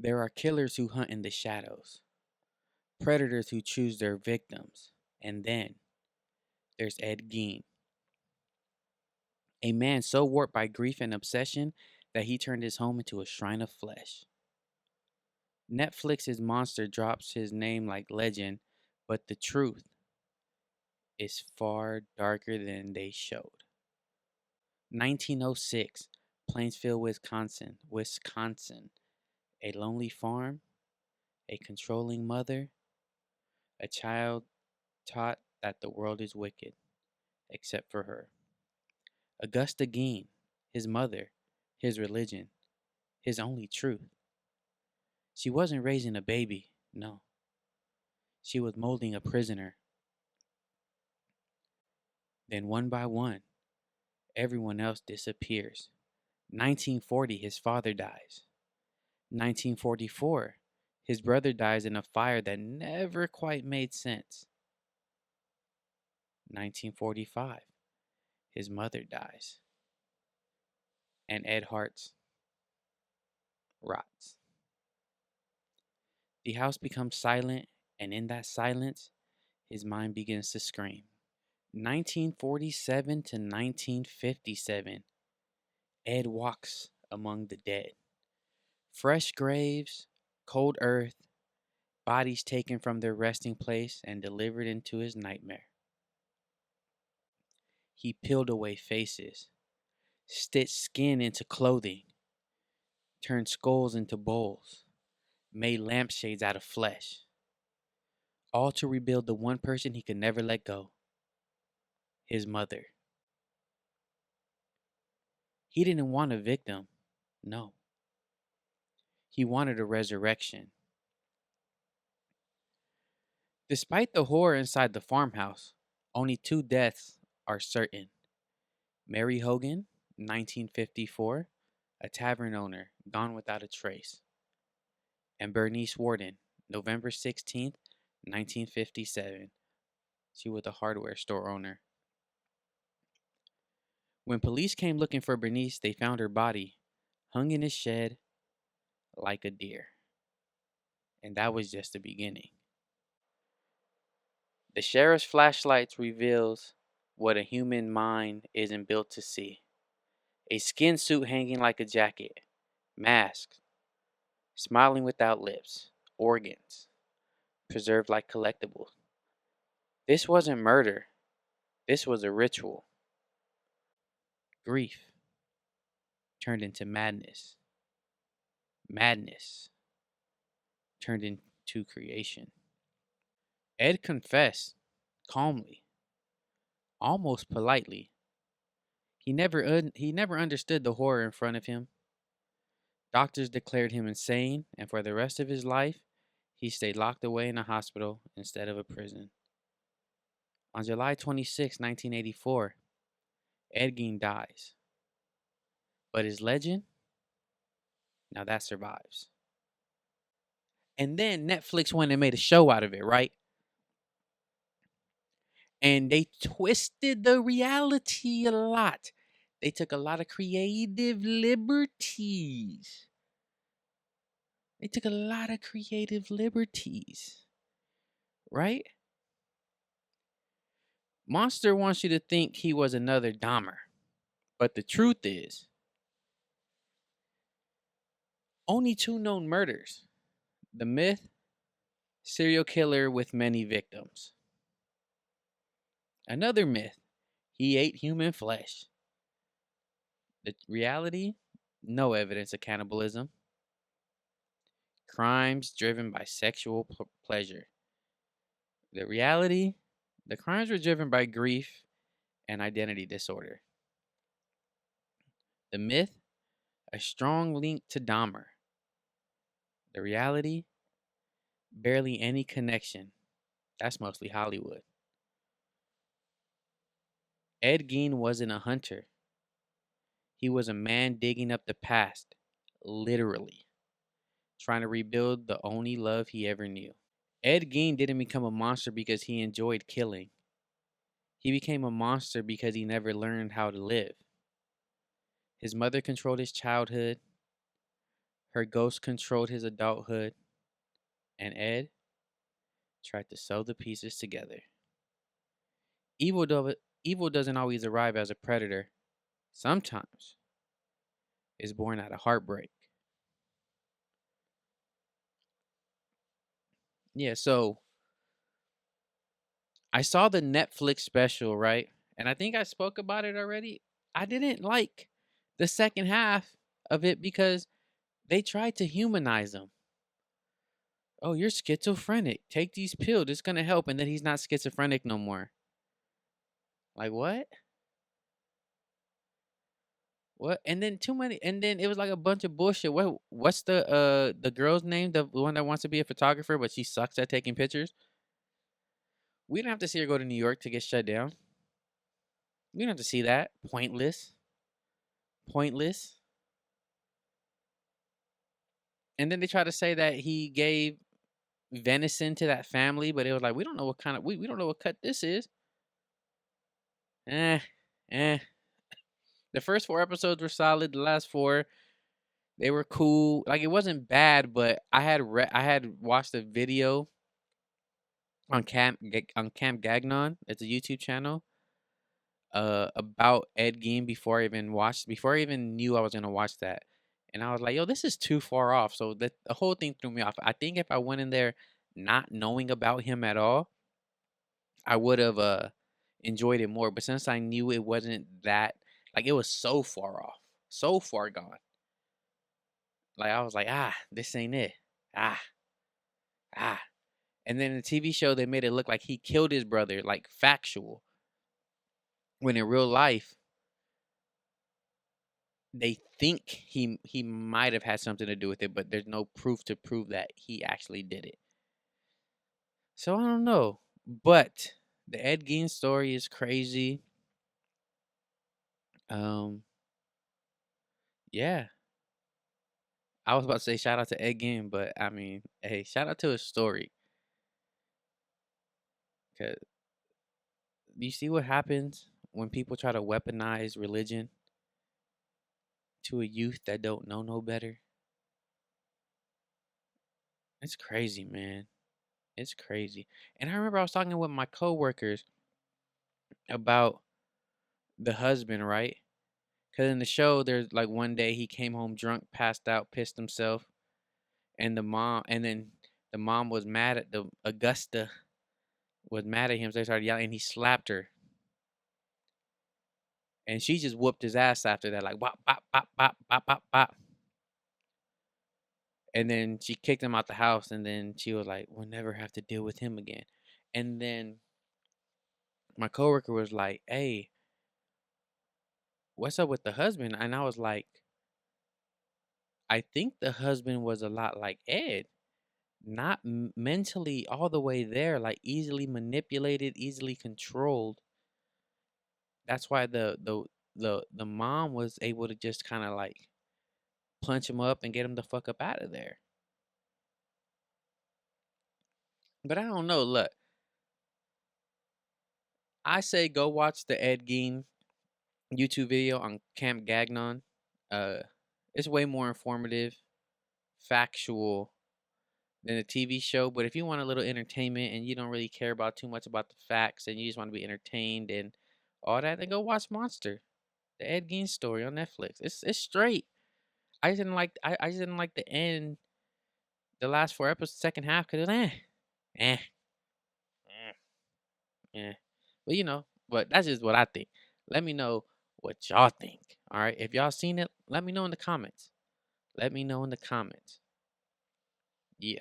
There are killers who hunt in the shadows, predators who choose their victims, and then there's Ed Gein, a man so warped by grief and obsession that he turned his home into a shrine of flesh. Netflix's Monster drops his name like legend, but the truth is far darker than they showed. 1906, Plainsfield, Wisconsin. A lonely farm, a controlling mother, a child taught that the world is wicked, except for her. Augusta Gein, his mother, his religion, his only truth. She wasn't raising a baby, no. She was molding a prisoner. Then one by one, everyone else disappears. 1940, his father dies. 1944, his brother dies in a fire that never quite made sense. 1945, his mother dies. And Ed Hart's rots. The house becomes silent, and in that silence, his mind begins to scream. 1947 to 1957, Ed walks among the dead. Fresh graves, cold earth, bodies taken from their resting place and delivered into his nightmare. He peeled away faces, stitched skin into clothing, turned skulls into bowls, made lampshades out of flesh, all to rebuild the one person he could never let go, his mother. He didn't want a victim, no. He wanted a resurrection. Despite the horror inside the farmhouse, only 2 deaths are certain. Mary Hogan, 1954, a tavern owner, gone without a trace. And Bernice Warden, November 16th, 1957. She was a hardware store owner. When police came looking for Bernice, they found her body hung in a shed like a deer. And that was just the beginning. The sheriff's flashlights reveals what a human mind isn't built to see. A skin suit hanging like a jacket, masked, smiling without lips, organs, preserved like collectibles. This wasn't murder. This was a ritual. Grief turned into madness. Madness turned into creation. Ed confessed calmly, almost politely. He never understood the horror in front of him. Doctors declared him insane, and for the rest of his life, he stayed locked away in a hospital instead of a prison. On July 26, 1984, Ed Gein dies. But his legend, now that survives. And then Netflix went and made a show out of it, right? And they twisted the reality a lot. They took a lot of creative liberties. Right? Monster wants you to think he was another Dahmer. But the truth is, only 2 known murders. The myth, serial killer with many victims. Another myth, he ate human flesh. The reality, no evidence of cannibalism. Crimes driven by sexual pleasure. The reality, the crimes were driven by grief and identity disorder. The myth, a strong link to Dahmer. The reality, barely any connection. That's mostly Hollywood. Ed Gein wasn't a hunter. He was a man digging up the past, literally, trying to rebuild the only love he ever knew. Ed Gein didn't become a monster because he enjoyed killing. He became a monster because he never learned how to live. His mother controlled his childhood. Her ghost controlled his adulthood, and Ed tried to sew the pieces together. Evil, evil doesn't always arrive as a predator. Sometimes it's born out of heartbreak. Yeah, so I saw the Netflix special, right? And I think I spoke about it already. I didn't like the second half of it because they tried to humanize him. Oh, you're schizophrenic. Take these pills. It's going to help. And then he's not schizophrenic no more. Like, what? What? And then too many. And then it was like a bunch of bullshit. What's the girl's name? The one that wants to be a photographer, but she sucks at taking pictures? We don't have to see her go to New York to get shut down. We don't have to see that. Pointless. Pointless. And then they try to say that he gave venison to that family, but it was like we don't know what kind of we don't know what cut this is. Eh, eh. The first 4 episodes were solid. The last 4, they were cool. Like it wasn't bad, but I had watched a video on Camp Gagnon. It's a YouTube channel. About Ed Gein before I even knew I was gonna watch that. And I was like, yo, this is too far off. So the whole thing threw me off. I think if I went in there not knowing about him at all, I would have enjoyed it more. But since I knew it wasn't that, like it was so far off, so far gone. Like I was like, this ain't it. Ah, ah. And then in the TV show, they made it look like he killed his brother, like factual. When in real life, they think he might have had something to do with it, but there's no proof to prove that he actually did it. So I don't know. But the Ed Gein story is crazy. Yeah. I was about to say shout out to Ed Gein, but I mean, hey, shout out to his story. Cause you see what happens when people try to weaponize religion to a youth that don't know no better. It's crazy, man. It's crazy. And I remember I was talking with my coworkers about the husband, right? Because in the show, there's like one day he came home drunk, passed out, pissed himself, and then the mom was mad at the Augusta was mad at him, so they started yelling, and he slapped her, and she just whooped his ass after that, like bop bop bop bop bop bop bop, and then she kicked him out the house, and then she was like, "We'll never have to deal with him again," and then my coworker was like, "Hey, what's up with the husband?" And I was like, I think the husband was a lot like Ed, not mentally all the way there, like easily manipulated, easily controlled. That's why the mom was able to just kind of like punch him up and get him the fuck up out of there. But I don't know. Look, I say go watch the Ed Gein YouTube video on Camp Gagnon. Uh, it's way more informative, factual than a TV show. But if you want a little entertainment and you don't really care about too much about the facts and you just want to be entertained and all that, then go watch Monster, the Ed Gein story on Netflix. It's straight. I just didn't like the end, the last 4 episodes, second half, because it was eh, eh, eh. But but that's just what I think. Let me know what y'all think. All right, if y'all seen it, let me know in the comments. Let me know in the comments. Yeah.